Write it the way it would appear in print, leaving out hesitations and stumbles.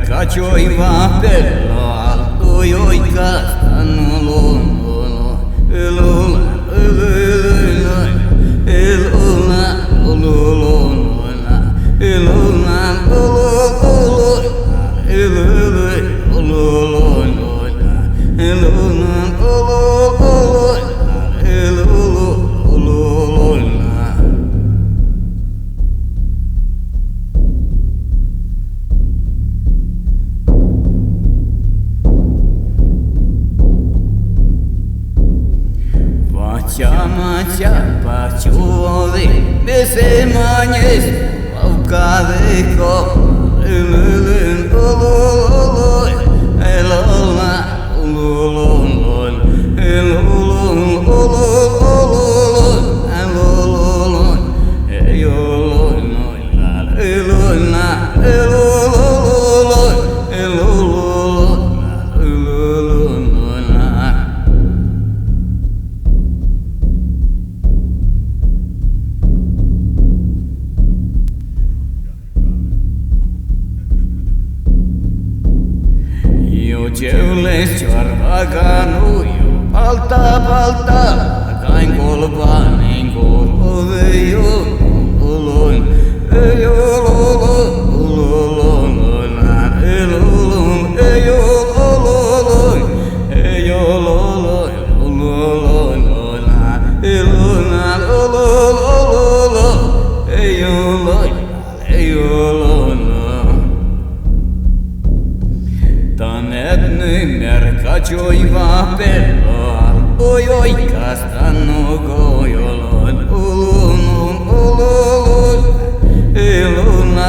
mercaccioi va per l'alto io i castano l'uno Chiama pacioli se magnes aucade co Ceules ciorvaganu io palta cain colpan in corpo de io mercaccioi va per l'alto io i castano goiolon iluna